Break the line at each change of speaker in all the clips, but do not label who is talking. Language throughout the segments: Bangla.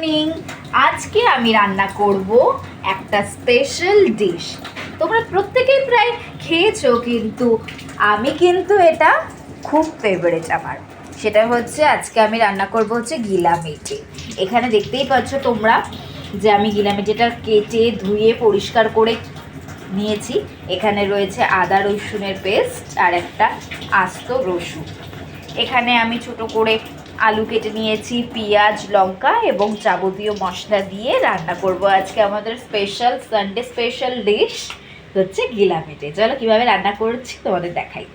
ইভিনিং। আজকে আমি রান্না করব একটা স্পেশাল ডিশ। তোমরা প্রত্যেকেই প্রায় খেয়েছো, কিন্তু আমি কিন্তু এটা খুব ফেভারিট আমার। সেটা হচ্ছে আজকে আমি রান্না করব হচ্ছে গিলামেটে। এখানে দেখতেই পাচ্ছ তোমরা যে আমি গিলামেটেটা কেটে ধুয়ে পরিষ্কার করে নিয়েছি। এখানে রয়েছে আদা রসুনের পেস্ট আর একটা আস্ত রসুন। এখানে আমি ছোট করে আলু কেটে নিয়েছি, পেঁয়াজ, লঙ্কা এবং যাবতীয় মশলা দিয়ে রান্না করব আজকে আমাদের স্পেশাল সানডে স্পেশাল ডিশ হচ্ছে গিলামেটে। চলো কীভাবে রান্না করছি তোমাদের দেখাই।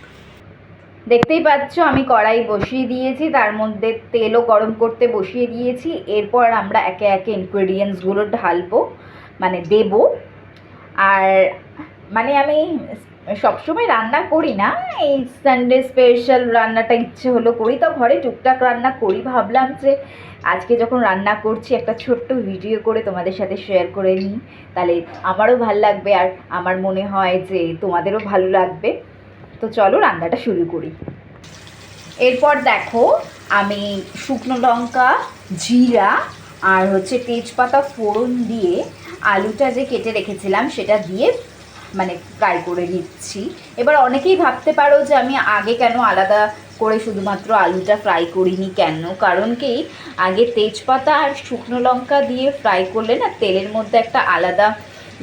দেখতেই পাচ্ছ আমি কড়াই বসিয়ে দিয়েছি, তার মধ্যে তেলও গরম করতে বসিয়ে দিয়েছি। এরপর আমরা একে একে ইনগ্রেডিয়েন্টসগুলো ঢালবো, মানে দেবো। আর মানে আমি সবসময় রান্না করি না, এই সানডে স্পেশাল রান্নাটা ইচ্ছে হলো করি। তো ঘরে টুকটাক রান্না করি, ভাবলাম যে আজকে যখন রান্না করছি একটা ছোট্ট ভিডিও করে তোমাদের সাথে শেয়ার করে নিই, তাহলে আমারও ভালো লাগবে আর আমার মনে হয় যে তোমাদেরও ভালো লাগবে। তো চলো রান্নাটা শুরু করি। এরপর দেখো আমি শুকনো লঙ্কা, জিরা আর হচ্ছে তেজপাতা ফোড়ন দিয়ে আলুটা যে কেটে রেখেছিলাম সেটা দিয়ে মানে ফ্রাই করে নিচ্ছি। এবার অনেকেই ভাবতে পারো যে আমি আগে কেন আলাদা করে শুধুমাত্র আলুটা ফ্রাই করিনি, কেন? কারণ কি, আগে তেজপাতা আর শুকনো লঙ্কা দিয়ে ফ্রাই করলে না তেলের মধ্যে একটা আলাদা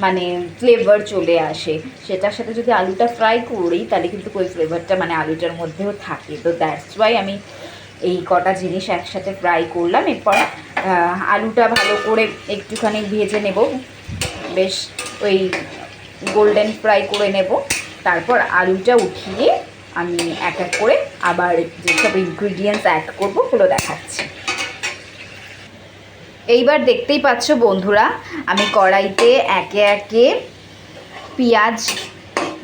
মানে ফ্লেভার চলে আসে। সেটার সাথে যদি আলুটা ফ্রাই করি তাহলে কিন্তু ওই ফ্লেভারটা মানে আলুটার মধ্যেও থাকে। তো দ্যাটস ওয়াই আমি এই কটা জিনিস একসাথে ফ্রাই করলাম। এরপর আলুটা ভালো করে একটুখানি ভেজে নেব, বেশ ওই গোল্ডেন ফ্রাই করে নেব। তারপর আলুটা উঠিয়ে আমি এক এক করে আবার যেসব ইনগ্রিডিয়েন্টস অ্যাড করবো ওগুলো দেখাচ্ছি। এইবার দেখতেই পাচ্ছ বন্ধুরা, আমি কড়াইতে একে একে পেঁয়াজ,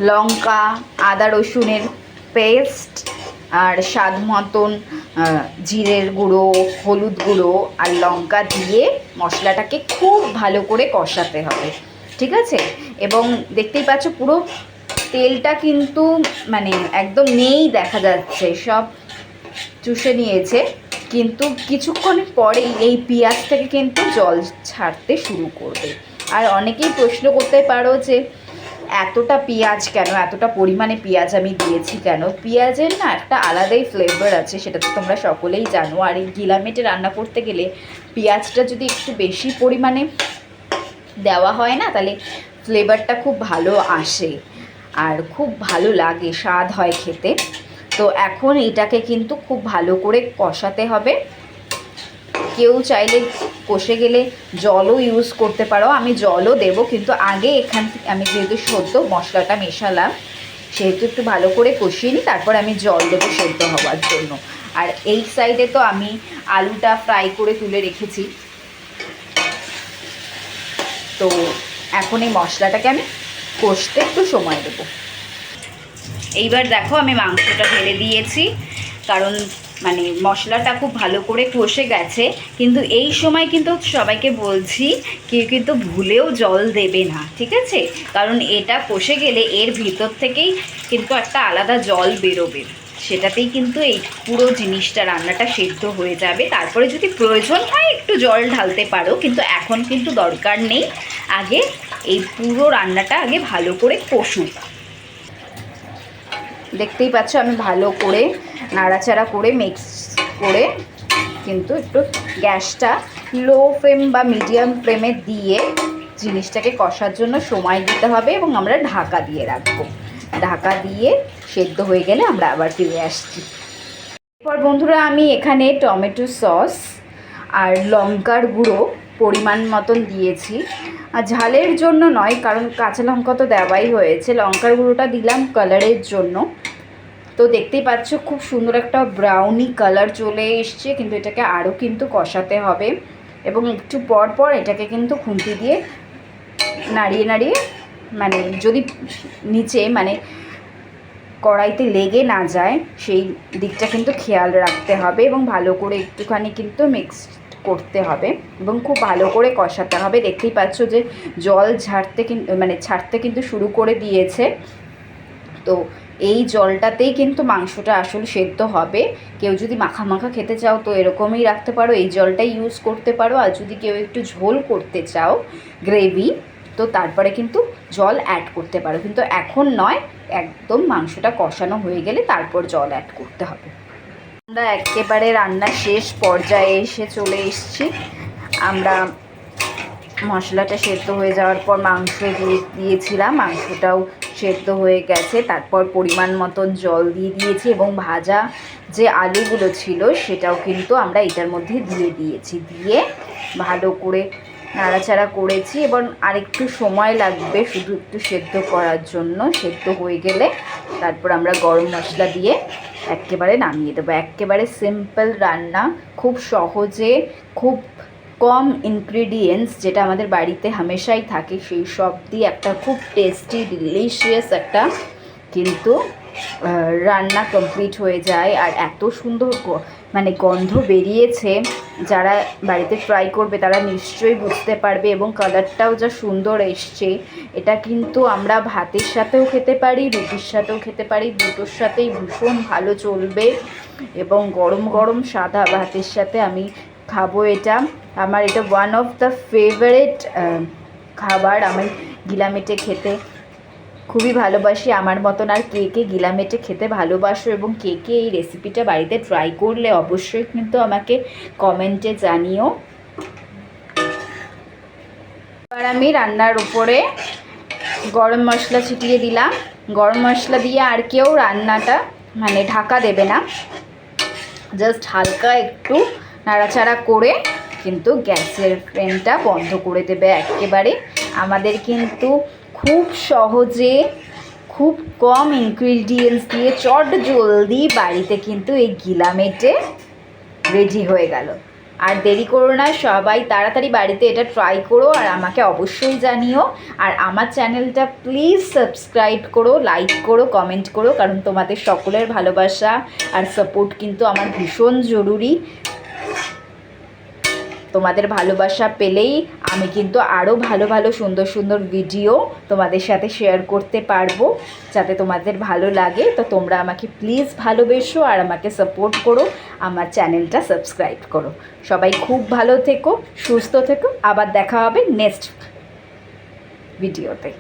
লঙ্কা, আদা রসুনের পেস্ট আর স্বাদ মতন জিরের গুঁড়ো, হলুদ গুঁড়ো আর লঙ্কা দিয়ে মশলাটাকে খুব ভালো করে কষাতে হবে, ঠিক আছে? এবং দেখতেই পাচ্ছ পুরো তেলটা কিন্তু মানে একদম নেই, দেখা যাচ্ছে সব চুষে নিয়েছে। কিন্তু কিছুক্ষণ পরেই এই পেঁয়াজ থেকে কিন্তু জল ছাড়তে শুরু করবে। আর অনেকেই প্রশ্ন করতে পারো যে এতটা পেঁয়াজ কেন, এতটা পরিমাণে পেঁয়াজ আমি দিয়েছি কেন? পেঁয়াজের না একটা আলাদাই ফ্লেভার আছে, সেটা তো তোমরা সকলেই জানো। আর এই গিলামেটে রান্না করতে গেলে পেঁয়াজটা যদি একটু বেশি পরিমাণে দেওয়া হয় না, তাহলে ফ্লেভারটা খুব ভালো আসে আর খুব ভালো লাগে, স্বাদ হয় খেতে। তো এখন এটাকে কিন্তু খুব ভালো করে কষাতে হবে। কেউ চাইলে কষে গেলে জলও ইউজ করতে পারো, আমি জলও দেবো, কিন্তু আগে এখান থেকে আমি যেহেতু সদ্য মশলাটা মেশালাম সেহেতু একটু ভালো করে কষিয়ে নিই, তারপর আমি জল দেবো সেদ্ধ হওয়ার জন্য। আর এই সাইডে তো আমি আলুটা ফ্রাই করে তুলে রেখেছি। তো এখন এই মশলাটাকে আমি কষতে একটু সময় দেবো। এইবার দেখো আমি মাংসটা ঢেলে দিয়েছি, কারণ মানে মশলাটা খুব ভালো করে কষে গেছে। কিন্তু এই সময় কিন্তু সবাইকে বলছি, কেউ কিন্তু ভুলেও জল দেবে না, ঠিক আছে? কারণ এটা কষে গেলে এর ভিতর থেকেই কিন্তু একটা আলাদা জল বেরোবে, সেটাতেই কিন্তু এই পুরো জিনিসটা রান্নাটা সেদ্ধ হয়ে যাবে। তারপরে যদি প্রয়োজন হয় একটু জল ঢালতে পারো, কিন্তু এখন কিন্তু দরকার নেই। আগে এই পুরো রান্নাটা আগে ভালো করে কষুক। দেখতেই পাচ্ছ আমি ভালো করে নাড়াচাড়া করে মিক্স করে কিন্তু একটু গ্যাসটা লো ফ্লেম বা মিডিয়াম ফ্লেমে দিয়ে জিনিসটাকে কষার জন্য সময় দিতে হবে এবং আমরা ঢাকা দিয়ে রাখবো। ঢাকা দিয়ে সেদ্ধ হয়ে গেলে আমরা আবার ফিরে আসছি। এরপর বন্ধুরা আমি এখানে টমেটো সস আর লঙ্কার গুঁড়ো পরিমাণ মতন দিয়েছি। আর ঝালের জন্য নয়, কারণ কাঁচা লঙ্কা তো দেওয়াই হয়েছে, লঙ্কার গুঁড়োটা দিলাম কালারের জন্য। তো দেখতেই পাচ্ছ খুব সুন্দর একটা ব্রাউনি কালার চলে এসছে, কিন্তু এটাকে আরও কিন্তু কষাতে হবে এবং একটু পর পর এটাকে কিন্তু খুন্তি দিয়ে নাড়িয়ে নাড়িয়ে মানে যদি নিচে মানে কড়াইতে লেগে না যায় সেই দিকটা কিন্তু খেয়াল রাখতে হবে এবং ভালো করে একটুখানি কিন্তু মিক্স করতে হবে এবং খুব ভালো করে কষাতে হবে। দেখতেই পাচ্ছ যে জল ছাড়তে কিন্তু শুরু করে দিয়েছে। তো এই জলটাতেই কিন্তু মাংসটা আসলে সেদ্ধ হবে। কেউ যদি মাখা মাখা খেতে চাও তো এরকমই রাখতে পারো, এই জলটাই ইউজ করতে পারো। আর যদি কেউ একটু ঝোল করতে চাও, গ্রেভি, তো তারপরে কিন্তু জল অ্যাড করতে পারো, কিন্তু এখন নয়, একদম মাংসটা কষানো হয়ে গেলে তারপর জল অ্যাড করতে হবে। আমরা একেবারে রান্নার শেষ পর্যায়ে এসে চলে এসেছি। আমরা মশলাটা সেদ্ধ হয়ে যাওয়ার পর মাংস দিয়েছিলাম, মাংসটাও সেদ্ধ হয়ে গেছে। তারপর পরিমাণ মতন জল দিয়ে দিয়েছি এবং ভাজা যে আলুগুলো ছিল সেটাও কিন্তু আমরা এটার মধ্যে দিয়ে দিয়েছি। দিয়ে ভালো করে নাড়াচাড়া করেছি এবং আরেকটু সময় লাগবে শুধু একটু সেদ্ধ করার জন্য। সেদ্ধ হয়ে গেলে তারপর আমরা গরম মশলা দিয়ে একেবারে নামিয়ে দেবো। একেবারে সিম্পল রান্না, খুব সহজে, খুব কম ইনগ্রিডিয়েন্টস, যেটা আমাদের বাড়িতে হামেশাই থাকে, সেই সব দিয়ে একটা খুব টেস্টি ডিলিশিয়াস একটা কিন্তু রান্না কমপ্লিট হয়ে যায়। আর এত সুন্দর মানে গন্ধ বেরিয়েছে, যারা বাড়িতে ট্রাই করবে তারা নিশ্চয়ই বুঝতে পারবে। এবং কালারটাও যা সুন্দর এসছে, এটা কিন্তু আমরা ভাতের সাথেও খেতে পারি, রুটির সাথেও খেতে পারি, দুটোর সাথেই ভীষণ ভালো চলবে। এবং গরম গরম সাদা ভাতের সাথে আমি খাবো এটা। আমার এটা ওয়ান অফ দ্য ফেভারিট খাবার। আমি গিলামেটে খেতে খুবই ভালোবাসি। আমার মতন আর কে কে গিলামেটে খেতে ভালোবাসো এবং কে কে এই রেসিপিটা বাড়িতে ট্রাই করলে অবশ্যই কিন্তু আমাকে কমেন্টে জানিও। এবার আমি রান্নার উপরে গরম মশলা ছিটিয়ে দিলাম। গরম মশলা দিয়ে আর কেউ রান্নাটা মানে ঢাকা দেবে না, জাস্ট হালকা একটু নাড়াচাড়া করে কিন্তু গ্যাসের ফ্লেমটা বন্ধ করে দেবে একেবারে। আমাদের কিন্তু খুব সহজে, খুব কম ইনগ্রিডিয়েন্টস দিয়ে চট জলদি বাড়িতে কিন্তু এই গিলামেটে রেডি হয়ে গেল। আর দেরি করো না, সবাই তাড়াতাড়ি বাড়িতে এটা ট্রাই করো আর আমাকে অবশ্যই জানিও। আর আমার চ্যানেলটা প্লিজ সাবস্ক্রাইব করো, লাইক করো, কমেন্ট করো, কারণ তোমাদের সকলের ভালোবাসা আর সাপোর্ট কিন্তু আমার ভীষণ জরুরি। তোমাদের ভালোবাসা পেলেই আমি কিন্তু আরও ভালো ভালো সুন্দর সুন্দর ভিডিও তোমাদের সাথে শেয়ার করতে পারবো, যাতে তোমাদের ভালো লাগে। তো তোমরা আমাকে প্লিজ ভালোবেসো আর আমাকে সাপোর্ট করো, আমার চ্যানেলটা সাবস্ক্রাইব করো। সবাই খুব ভালো থেকো, সুস্থ থেকো, আবার দেখা হবে নেক্সট ভিডিওতে।